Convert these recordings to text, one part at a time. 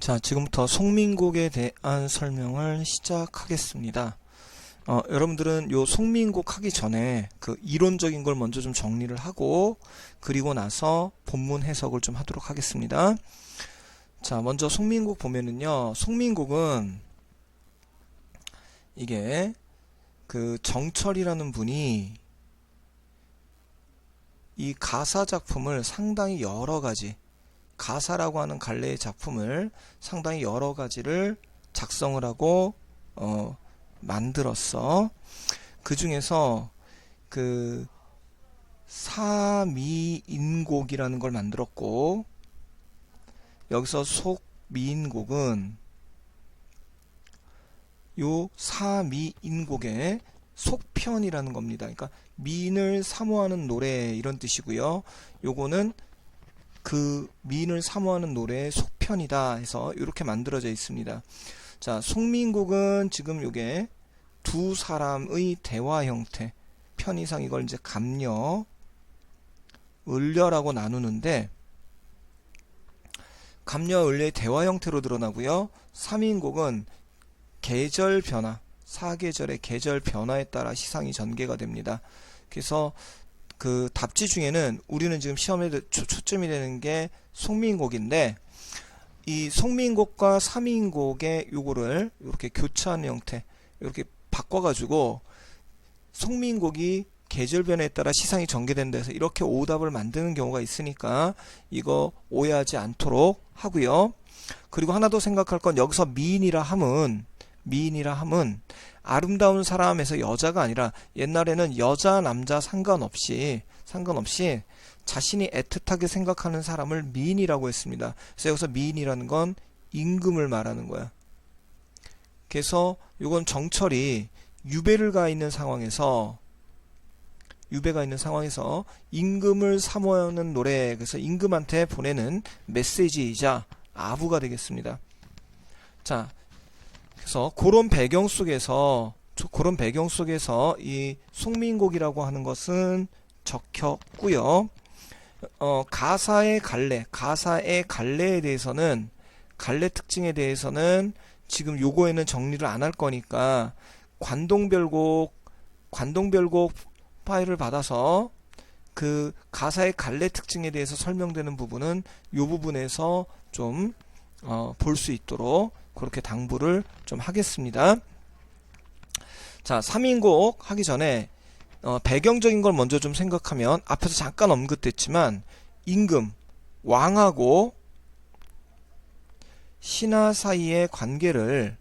자, 지금부터 송민곡에 대한 설명을 시작하겠습니다. 여러분들은 요 송민곡 하기 전에 그 이론적인 걸 먼저 좀 정리를 하고 그리고 나서 본문 해석을 좀 하도록 하겠습니다. 자, 먼저 송민곡 보면은요, 송민곡은 이게 그 정철이라는 분이 이 가사 작품을 상당히 여러 가지, 가사라고 하는 갈래의 작품을 상당히 여러 가지를 작성을 하고 만들었어. 그 중에서 그 사미인곡이라는 걸 만들었고, 여기서 속미인곡은 요 사미인곡의 속편이라는 겁니다. 그러니까 미인을 사모하는 노래 이런 뜻이고요. 요거는 그 미인을 사모하는 노래의 속편이다 해서 이렇게 만들어져 있습니다. 자, 송민곡은 지금 요게 두 사람의 대화 형태, 편의상 이걸 이제 감려, 을려라고 나누는데, 감려, 을려의 대화 형태로 드러나고요. 삼인곡은 계절 변화, 사계절의 계절 변화에 따라 시상이 전개가 됩니다. 그래서 그 답지 중에는 우리는 지금 시험에 초점이 되는 게 송민곡인데, 이 송민곡과 삼인곡의 요거를 이렇게 교차하는 형태, 이렇게 바꿔가지고 송민곡이 계절 변화에 따라 시상이 전개된다 해서 이렇게 오답을 만드는 경우가 있으니까 이거 오해하지 않도록 하고요. 그리고 하나 더 생각할 건, 여기서 미인이라 함은 아름다운 사람에서 여자가 아니라, 옛날에는 여자 남자 상관없이 자신이 애틋하게 생각하는 사람을 미인이라고 했습니다. 그래서 여기서 미인이라는 건 임금을 말하는 거야. 그래서 이건 정철이 유배가 있는 상황에서 임금을 사모하는 노래, 그래서 임금한테 보내는 메시지이자 아부가 되겠습니다. 자, 그래서 그런 배경 속에서 이 송민곡이라고 하는 것은 적혔고요. 가사의 갈래에 대해서는, 갈래 특징에 대해서는 지금 요거에는 정리를 안 할 거니까 관동별곡 파일을 받아서 그 가사의 갈래 특징에 대해서 설명되는 부분은 요 부분에서 좀 볼 수 있도록 그렇게 당부를 좀 하겠습니다. 자, 3인곡 하기 전에 배경적인 걸 먼저 좀 생각하면, 앞에서 잠깐 언급됐지만 임금, 왕하고 신하 사이의 관계를,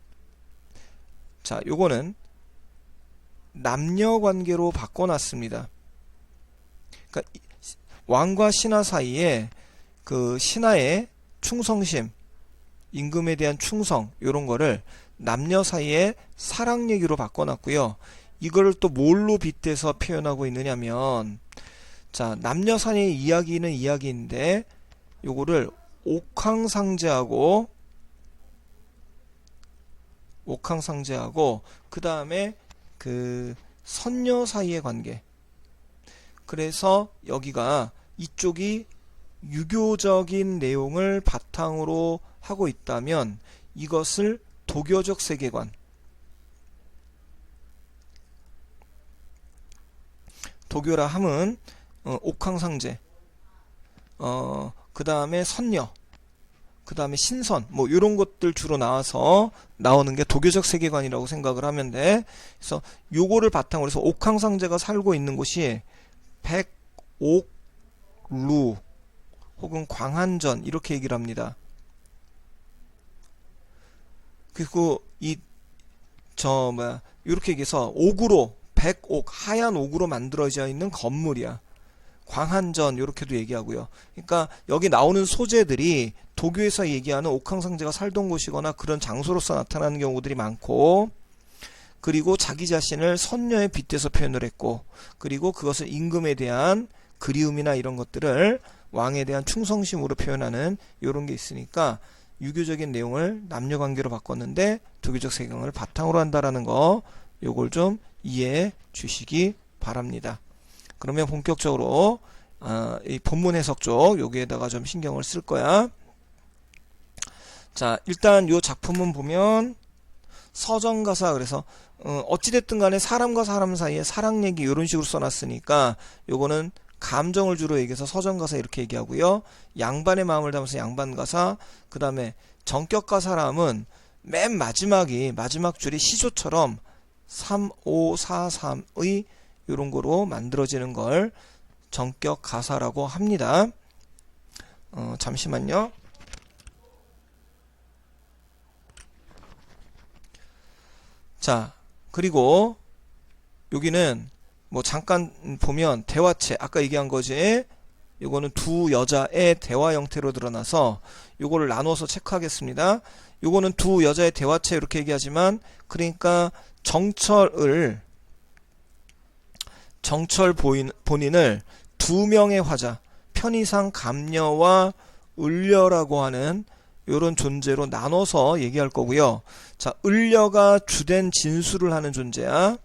자, 요거는 남녀 관계로 바꿔놨습니다. 그러니까 왕과 신하 사이에 그 신하의 충성심, 임금에 대한 충성, 요런 거를 남녀 사이의 사랑 얘기로 바꿔놨고요. 이거를 또 뭘로 빗대서 표현하고 있느냐면, 자, 남녀 사이의 이야기는 이야기인데 요거를 옥황상제하고 그 다음에 그 선녀 사이의 관계, 그래서 여기가 이쪽이 유교적인 내용을 바탕으로 하고 있다면 이것을 도교적 세계관, 도교라 함은 옥황상제, 그 다음에 선녀, 그 다음에 신선, 뭐 이런 것들 주로 나오는 게 도교적 세계관이라고 생각을 하면 돼. 그래서 요거를 바탕으로 해서 옥황상제가 살고 있는 곳이 백옥루 혹은 광한전 이렇게 얘기를 합니다. 그리고 이렇게 얘기해서 옥으로, 백옥, 하얀 옥으로 만들어져 있는 건물이야. 광한전 이렇게도 얘기하고요. 그러니까 여기 나오는 소재들이 도교에서 얘기하는 옥황상제가 살던 곳이거나 그런 장소로서 나타나는 경우들이 많고, 그리고 자기 자신을 선녀에 빗대서 표현을 했고, 그리고 그것을 임금에 대한 그리움이나 이런 것들을 왕에 대한 충성심으로 표현하는 이런 게 있으니까 유교적인 내용을 남녀관계로 바꿨는데 도교적 세계관을 바탕으로 한다라는 거, 요걸 좀 이해해 주시기 바랍니다. 그러면 본격적으로 이 본문 해석 쪽 여기에다가 좀 신경을 쓸 거야. 자, 일단 요 작품은 보면 서정가사, 그래서 어찌됐든 간에 사람과 사람 사이에 사랑 얘기 이런 식으로 써놨으니까 요거는 감정을 주로 얘기해서 서정가사 이렇게 얘기하고요. 양반의 마음을 담아서 양반가사, 그 다음에 정격가사람은 맨 마지막 줄이 시조처럼 3, 5, 4, 3의 요런 거로 만들어지는 걸 정격가사라고 합니다. 잠시만요. 자, 그리고 여기는 뭐 잠깐 보면 대화체, 아까 얘기한 거지. 요거는 두 여자의 대화 형태로 드러나서 요거를 나눠서 체크하겠습니다. 요거는 두 여자의 대화체 이렇게 얘기하지만, 그러니까 정철 본인을 두 명의 화자, 편의상 감녀와 을려라고 하는 요런 존재로 나눠서 얘기할 거고요. 자, 을려가 주된 진술을 하는 존재야.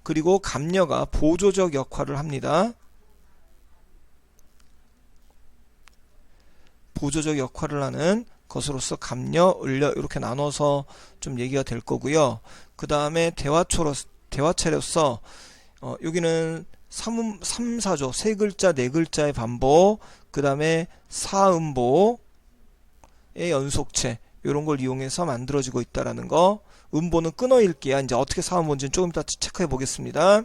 그리고 감녀가 보조적 역할을 합니다. 보조적 역할을 하는 것으로서 감녀, 을려 이렇게 나눠서 좀 얘기가 될 거고요. 그 다음에 대화체로서 여기는 3, 4조, 세 글자, 네 글자의 반복, 그 다음에 사음보의 연속체, 이런 걸 이용해서 만들어지고 있다라는 거. 음보는 끊어읽기야. 이제 어떻게 사음보인지는 조금 이따 체크해 보겠습니다.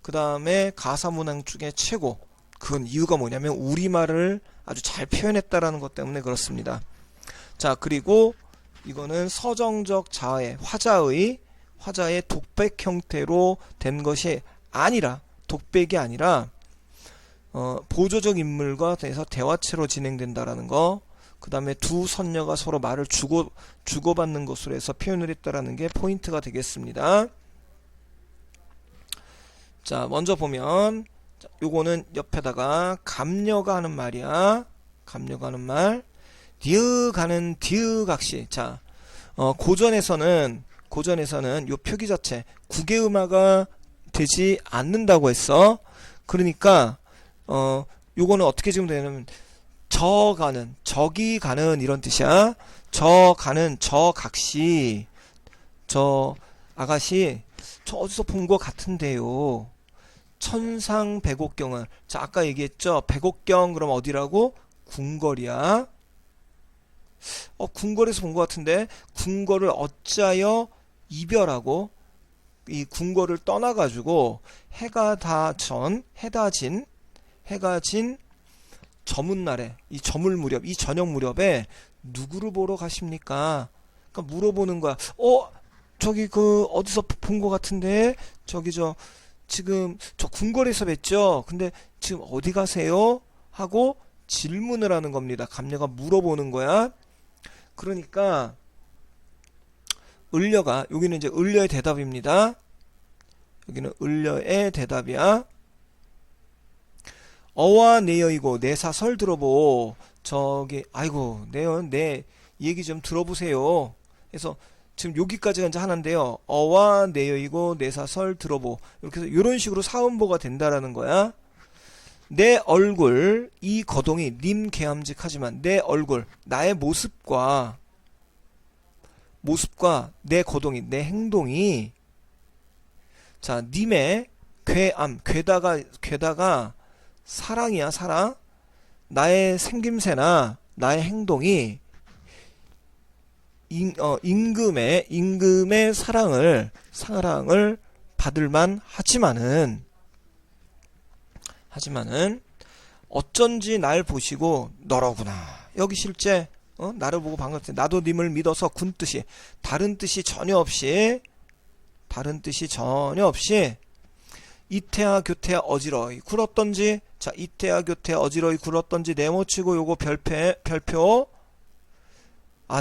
그 다음에 가사문항 중에 최고. 그건 이유가 뭐냐면 우리말을 아주 잘 표현했다라는 것 때문에 그렇습니다. 자, 그리고 이거는 서정적 자의, 화자의 독백 형태로 된 것이 아니라, 독백이 아니라 보조적 인물과 대해서 대화체로 진행된다라는 거. 그 다음에 두 선녀가 서로 말을 주고받는 것으로 해서 표현을 했다라는 게 포인트가 되겠습니다. 자, 먼저 보면 요거는 옆에다가 감녀가 하는 말이야. 감녀가 하는 말. 디으가는 디으각시. 자, 고전에서는 요 표기 자체 국외음화가 되지 않는다고 했어. 그러니까 요거는 어떻게 지금 되냐면 적이 가는 이런 뜻이야. 저 각시, 저 아가씨, 저 어디서 본 것 같은데요. 천상 백옥경은, 자, 아까 얘기했죠. 백옥경 그럼 어디라고? 궁궐이야. 궁궐에서 본 것 같은데, 궁궐을 어찌하여 이별하고 이 궁궐을 떠나가지고 해가 진 저문 날에, 이 저물 무렵, 이 저녁 무렵에 누구를 보러 가십니까? 그러니까 물어보는 거야. 저기 어디서 본 것 같은데, 지금 저 궁궐에서 뵀죠? 근데 지금 어디 가세요? 하고 질문을 하는 겁니다. 감녀가 물어보는 거야. 그러니까 을려가, 여기는 이제 을려의 대답입니다. 여기는 을려의 대답이야. 어와 내여이고 내 사설 들어보. 아이고 내 얘기 좀 들어보세요. 그래서 지금 여기까지가 이제 하나인데요. 어와 내여이고 내 사설 들어보. 이렇게 해서 이런 식으로 사음보가 된다라는 거야. 내 얼굴, 이 거동이 님 개함직하지만 내 얼굴, 나의 모습과 내 거동이, 내 행동이, 자, 님의 괴다가 사랑이야, 사랑. 나의 생김새나 나의 행동이 임금의 사랑을 받을만 하지만은 어쩐지 날 보시고 너로구나. 여기 실제 나를 보고 반갑대. 나도 님을 믿어서 군뜻이 다른 뜻이 전혀 없이 이태아 교태아 어지러이 굴었던지. 자, 이태아 교태아 어지러이 굴었던지 네모치고 요거 별표.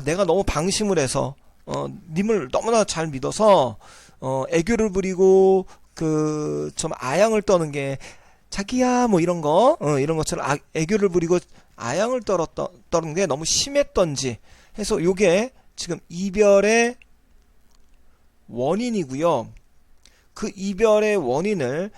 내가 너무 방심을 해서 님을 너무나 잘 믿어서 애교를 부리고 좀 아양을 떠는 게 자기야 뭐 이런 것처럼 애교를 부리고 아양을 떠는 게 너무 심했던지 해서 요게 지금 이별의 원인이고요. 그 이별의 원인을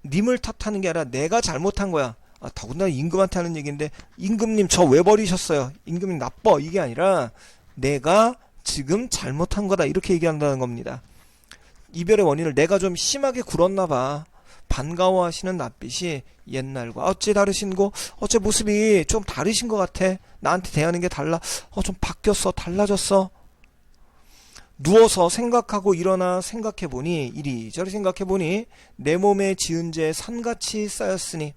님을 탓하는 게 아니라 내가 잘못한 거야. 더군다나 임금한테 하는 얘기인데 임금님 저 왜 버리셨어요? 임금님 나빠 이게 아니라 내가 지금 잘못한 거다 이렇게 얘기한다는 겁니다. 이별의 원인을 내가 좀 심하게 굴었나 봐. 반가워하시는 낯빛이 옛날과 어째 다르신 거 어째 모습이 좀 다르신 것 같아. 나한테 대하는 게 달라. 좀 바뀌었어. 달라졌어. 누워서 생각하고 일어나 생각해보니 이리저리 생각해보니 내 몸에 지은 죄 산같이 쌓였으니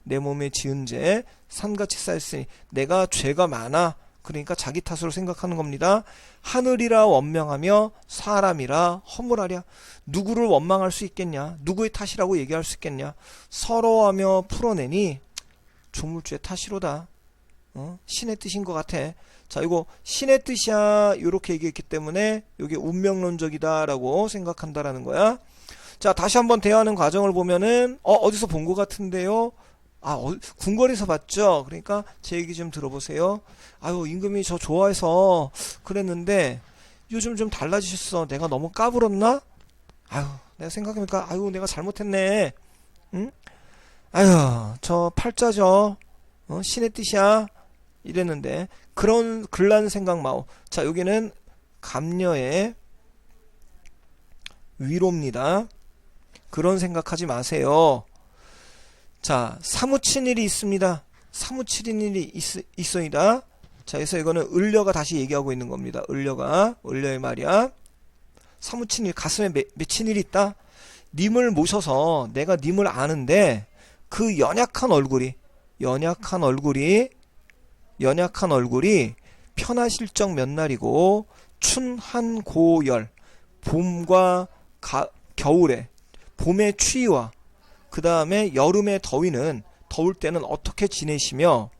내 몸에 지은 죄 산같이 쌓였으니 내가 죄가 많아. 그러니까 자기 탓으로 생각하는 겁니다. 하늘이라 원명하며 사람이라 허물하랴. 누구를 원망할 수 있겠냐? 누구의 탓이라고 얘기할 수 있겠냐? 서러워하며 풀어내니 조물주의 탓이로다. 신의 뜻인 것 같아. 자, 이거 신의 뜻이야 이렇게 얘기했기 때문에 이게 운명론적이다 라고 생각한다라는 거야. 자, 다시 한번 대화하는 과정을 보면은 어디서 본 것 같은데요. 궁궐에서 봤죠. 그러니까 제 얘기 좀 들어보세요. 임금이 저 좋아해서 그랬는데 요즘 좀 달라지셨어. 내가 너무 까불었나? 내가 생각해보니까 내가 잘못했네. 응? 저 팔자죠. 신의 뜻이야. 이랬는데 그런 글란 생각 마오. 자, 여기는 감녀의 위로입니다. 그런 생각하지 마세요. 자, 사무친 일이 있습니다. 사무치는 일이 있어이다. 자, 그래서 이거는 을려가 다시 얘기하고 있는 겁니다. 을려의 말이야. 사무친 일, 가슴에 맺힌 일이 있다. 님을 모셔서 내가 님을 아는데 그 연약한 얼굴이 편하실 적 몇 날이고 춘한 고열 봄과 겨울에 봄의 추위와 그 다음에 여름의 더위는 더울 때는 어떻게 지내시며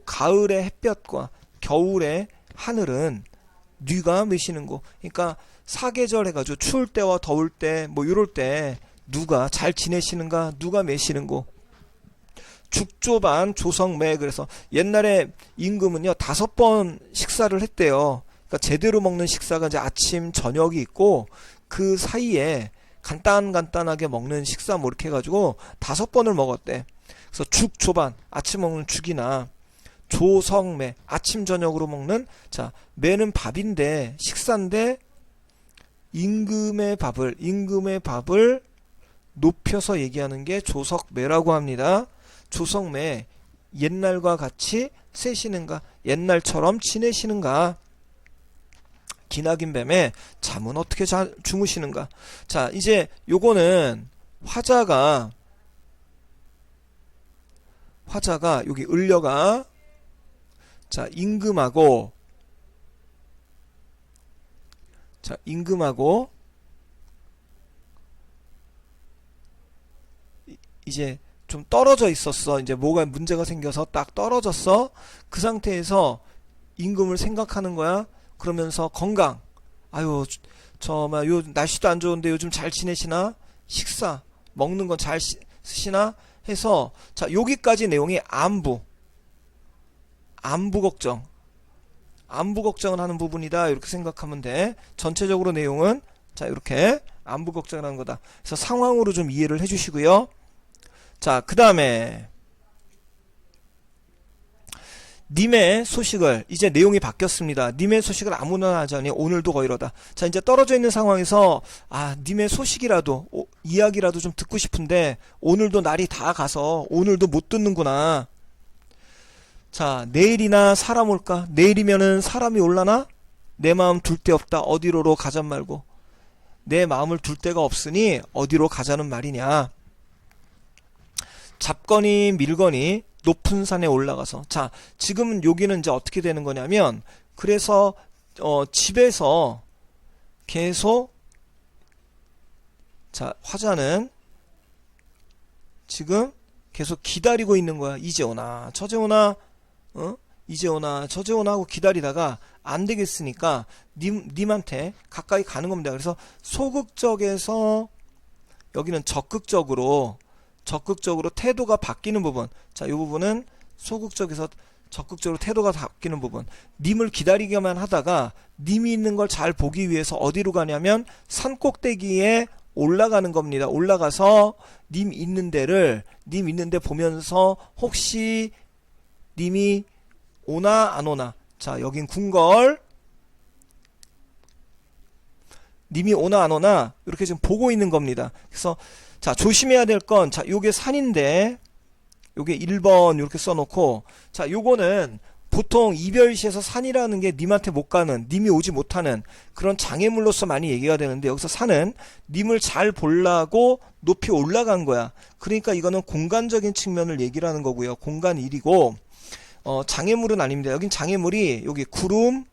가을의 햇볕과 겨울의 하늘은 뉘가 메시는 거. 그러니까 사계절 해가지고 추울 때와 더울 때 뭐 이럴 때 누가 잘 지내시는가 누가 메시는 거. 죽조반 조성매. 그래서 옛날에 임금은요 5번 식사를 했대요. 그러니까 제대로 먹는 식사가 이제 아침 저녁이 있고 그 사이에 간단하게 먹는 식사 뭐 이렇게 해가지고 5번을 먹었대. 그래서 죽조반 아침 먹는 죽이나 조성매 아침 저녁으로 먹는 매는 밥인데 식사인데 임금의 밥을 높여서 얘기하는 게 조석매라고 합니다. 조석매 옛날과 같이 세시는가 옛날처럼 지내시는가 기나긴 뱀에 잠은 어떻게 주무시는가. 자, 이제 요거는 화자가 여기 을려가 임금하고 이제 좀 떨어져 있었어. 이제 뭐가 문제가 생겨서 딱 떨어졌어. 그 상태에서 임금을 생각하는 거야. 그러면서 건강. 요 날씨도 안 좋은데 요즘 잘 지내시나? 식사 먹는 건 잘 쓰시나? 해서 여기까지 내용이 안부 걱정을 하는 부분이다. 이렇게 생각하면 돼. 전체적으로 내용은 이렇게 안부 걱정을 하는 거다. 그래서 상황으로 좀 이해를 해 주시고요. 자, 그 다음에 님의 소식을 이제 내용이 바뀌었습니다. 님의 소식을 아무나 하지 않니 오늘도 거이러다. 자, 이제 떨어져 있는 상황에서 님의 소식이라도 이야기라도 좀 듣고 싶은데 오늘도 날이 다 가서 오늘도 못 듣는구나. 자, 내일이나 사람 올까? 내일이면은 사람이 올라나? 내 마음 둘 데 없다. 어디로로 가잔 말고. 내 마음을 둘 데가 없으니 어디로 가자는 말이냐. 잡거니 밀거니 높은 산에 올라가서. 자, 지금 여기는 이제 어떻게 되는 거냐면 그래서 집에서 계속 화자는 지금 계속 기다리고 있는 거야. 이제 오나 저제 오나 이제 오나 저제 오나 하고 기다리다가 안 되겠으니까 님한테 가까이 가는 겁니다. 그래서 소극적에서 여기는 적극적으로 태도가 바뀌는 부분. 자, 이 부분은 소극적에서 적극적으로 태도가 바뀌는 부분. 님을 기다리기만 하다가 님이 있는 걸 잘 보기 위해서 어디로 가냐면 산 꼭대기에 올라가는 겁니다. 올라가서 님 있는 데 보면서 혹시 님이 오나 안 오나. 자, 여긴 궁궐. 님이 오나 안 오나 이렇게 지금 보고 있는 겁니다. 그래서 자, 조심해야 될 건, 자, 요게 산인데 요게 1번 이렇게 써놓고, 자, 요거는 보통 이별시에서 산이라는 게 님한테 못 가는, 님이 오지 못하는 그런 장애물로서 많이 얘기가 되는데, 여기서 산은 님을 잘 보려고 높이 올라간 거야. 그러니까 이거는 공간적인 측면을 얘기를 하는 거고요. 공간 1이고, 장애물은 아닙니다. 여긴 장애물이 여기 구름,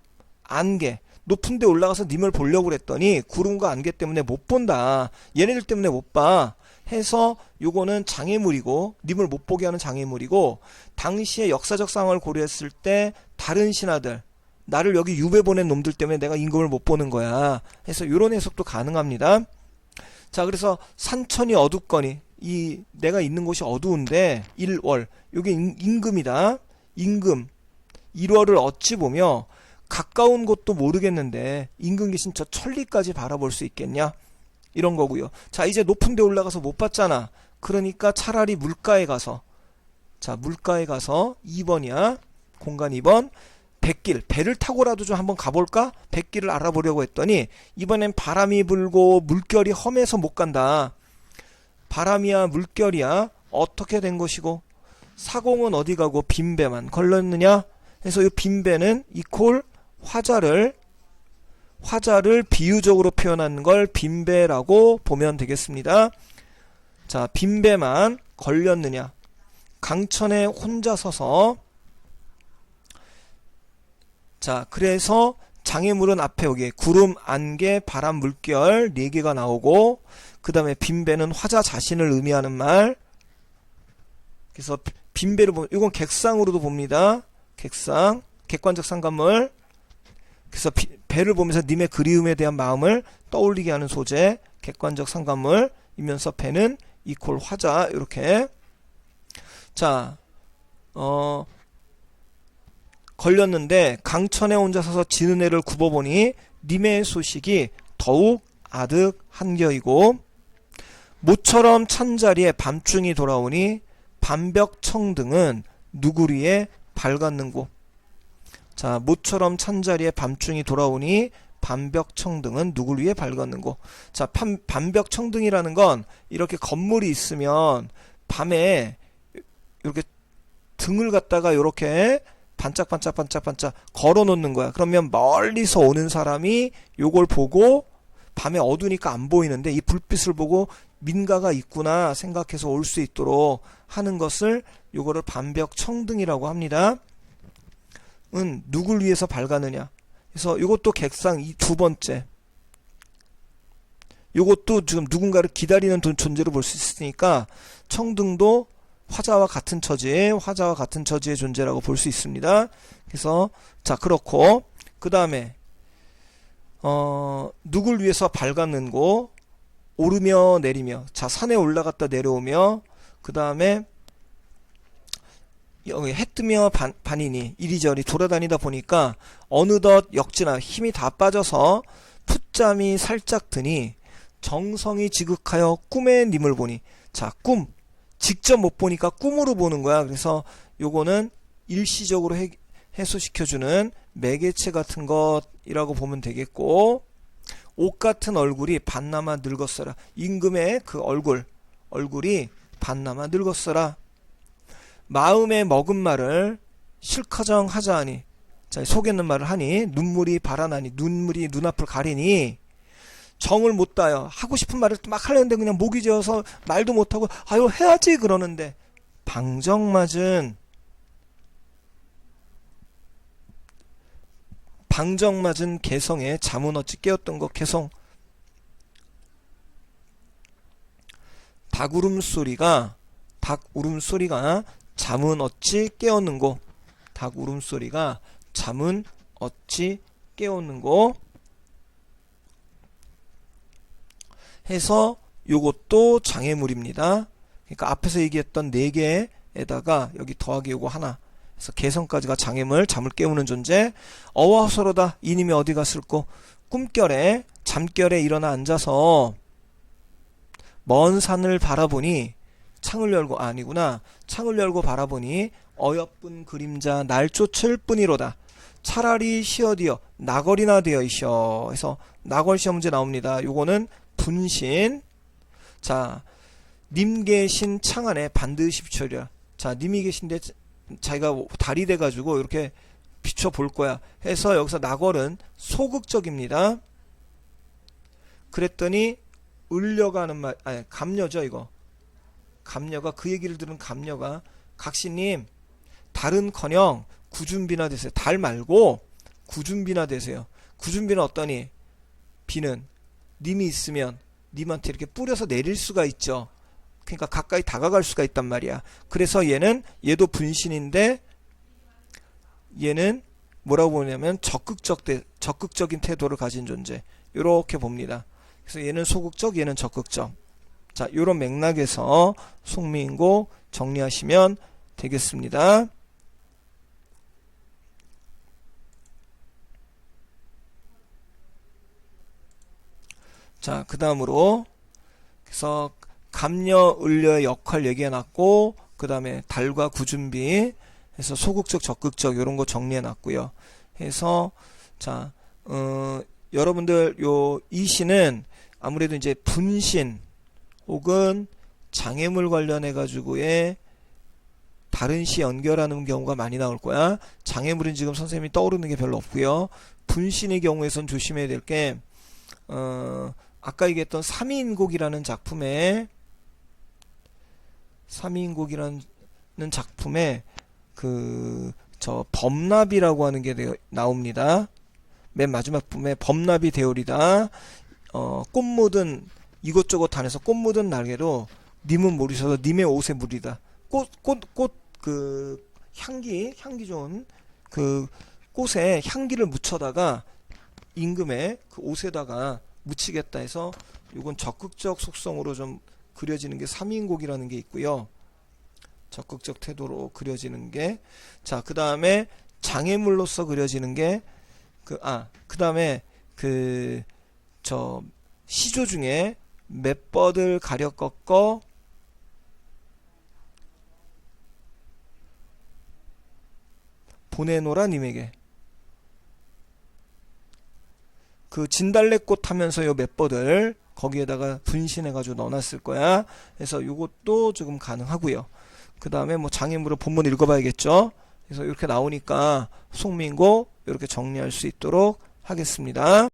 안개, 높은 데 올라가서 님을 보려고 그랬더니 구름과 안개 때문에 못 본다. 얘네들 때문에 못 봐. 해서 요거는 장애물이고, 님을 못 보게 하는 장애물이고, 당시의 역사적 상황을 고려했을 때 다른 신하들, 나를 여기 유배 보낸 놈들 때문에 내가 임금을 못 보는 거야. 해서 요런 해석도 가능합니다. 자, 그래서 산천이 어둡거니, 이 내가 있는 곳이 어두운데 1월, 요게 임금이다. 임금 1월을 어찌 보며 가까운 곳도 모르겠는데 임금 계신 저 천리까지 바라볼 수 있겠냐, 이런 거고요. 자, 이제 높은 데 올라가서 못 봤잖아. 그러니까 차라리 물가에 가서, 자, 물가에 가서 2번이야. 공간 2번. 백길, 배를 타고라도 좀 한번 가볼까? 백길을 알아보려고 했더니 이번엔 바람이 불고 물결이 험해서 못 간다. 바람이야 물결이야 어떻게 된 것이고, 사공은 어디 가고 빈배만 걸렸느냐. 그래서 이 빈배는 이퀄 화자를 비유적으로 표현하는 걸 빈배라고 보면 되겠습니다. 자, 빈배만 걸렸느냐. 강천에 혼자 서서, 자, 그래서 장애물은 앞에 여기 구름, 안개, 바람, 물결 4개가 나오고, 그 다음에 빈배는 화자 자신을 의미하는 말. 그래서 빈배를 보면 이건 객상으로도 봅니다. 객상, 객관적 상관물. 그래서 배를 보면서 님의 그리움에 대한 마음을 떠올리게 하는 소재, 객관적 상관물이면서 배는 이퀄 화자, 이렇게. 자, 걸렸는데 강천에 혼자 서서 지는 해를 굽어보니 님의 소식이 더욱 아득한겨이고, 모처럼 찬 자리에 밤중이 돌아오니 밤벽청등은 누굴 위에 밝았는고. 자, 모처럼 찬 자리에 밤중이 돌아오니 밤벽청등은 누굴 위해 밝았는고. 자, 밤벽청등이라는 건 이렇게 건물이 있으면 밤에 이렇게 등을 갖다가 이렇게 반짝반짝 걸어 놓는 거야. 그러면 멀리서 오는 사람이 요걸 보고, 밤에 어두우니까 안 보이는데 이 불빛을 보고 민가가 있구나 생각해서 올 수 있도록 하는 것을 요거를 밤벽청등이라고 합니다. 은 누굴 위해서 밝았느냐. 그래서 이것도 객상 이 2번째. 이것도 지금 누군가를 기다리는 존재로 볼 수 있으니까 청등도 화자와 같은 처지의 존재라고 볼 수 있습니다. 그래서 자, 그렇고 그 다음에 누굴 위해서 밝았는고, 오르며 내리며. 자, 산에 올라갔다 내려오며, 그 다음에 여기 해 뜨며 반이니 이리저리 돌아다니다 보니까 어느덧 역지나 힘이 다 빠져서 풋잠이 살짝 드니 정성이 지극하여 꿈의 님을 보니. 자, 꿈 직접 못 보니까 꿈으로 보는 거야. 그래서 요거는 일시적으로 해소시켜주는 매개체 같은 것이라고 보면 되겠고, 옷 같은 얼굴이 반나마 늙었어라. 임금의 그 얼굴이 반나마 늙었어라. 마음에 먹은 말을 실커정 하자하니. 자, 속에 있는 말을 하니 눈물이 발아나니, 눈물이 눈앞을 가리니 정을 못 다여. 하고 싶은 말을 막 하려는데 그냥 목이 지어서 말도 못하고 아유 해야지 그러는데, 방정맞은 개성에 잠은 어찌 깨었던 것. 개성. 닭 울음소리가 잠은 어찌 깨었는고. 닭 울음소리가 잠은 어찌 깨었는고 해서 요것도 장애물입니다. 그러니까 앞에서 얘기했던 4개에다가 여기 더하기 요거 하나. 그래서 개성까지가 장애물, 잠을 깨우는 존재. 어와서로다. 이님이 어디 갔을꼬. 꿈결에 잠결에 일어나 앉아서 먼 산을 바라보니 창을 열고 아니구나. 창을 열고 바라보니 어여쁜 그림자 날 쫓을 뿐이로다. 차라리 시어디어 나걸이나 되어 이셔. 해서 나걸 시험 문제 나옵니다. 요거는 분신. 자, 님 계신 창 안에 반드시 비춰리라. 자, 님이 계신데 자기가 달이 돼가지고 이렇게 비춰볼 거야. 해서 여기서 나걸은 소극적입니다. 그랬더니 을려가는 말, 아니 감녀죠 이거. 감녀가 그 얘기를 들은 감녀가 각시님 달은커녕 구준비나 되세요. 달 말고 구준비나 되세요. 구준비는 어떠니? 비는 님이 있으면 님한테 이렇게 뿌려서 내릴 수가 있죠. 그러니까 가까이 다가갈 수가 있단 말이야. 그래서 얘도 분신인데 얘는 뭐라고 보냐면 적극적인 태도를 가진 존재. 이렇게 봅니다. 그래서 얘는 소극적, 얘는 적극적. 자, 요런 맥락에서 송미인고 정리하시면 되겠습니다. 자, 그 다음으로 그래서 감녀, 을려의 역할 얘기해놨고 그 다음에 달과 구준비 해서 소극적, 적극적 이런 거 정리해놨고요. 해서 자, 여러분들 이 시는 아무래도 이제 분신 혹은 장애물 관련해 가지고의 다른 시 연결하는 경우가 많이 나올 거야. 장애물은 지금 선생님이 떠오르는 게 별로 없고요. 분신의 경우에선 조심해야 될 게 아까 얘기했던 3인곡이라는 작품에 저 범납이라고 하는 게 나옵니다. 맨 마지막 부분에 범납이 되오리다. 꽃 묻은 이것저것 단에서 꽃 묻은 날개로 님은 모르셔서 님의 옷에 물이다. 그 향기 좋은 그 꽃에 향기를 묻혀다가 임금의 그 옷에다가 묻히겠다 해서 이건 적극적 속성으로 좀 그려지는 게 3인곡이라는 게 있고요. 적극적 태도로 그려지는 게. 자, 그 다음에 장애물로서 그려지는 게 그 다음에 저 시조 중에 맷뻗을 가려 꺾어 보내노라 님에게. 그 진달래꽃 하면서 요 맷뻗을 거기에다가 분신해가지고 넣어놨을 거야. 그래서 요것도 조금 가능하고요. 그 다음에 뭐 장애물을 본문 읽어봐야겠죠. 그래서 이렇게 나오니까 송민고 이렇게 정리할 수 있도록 하겠습니다.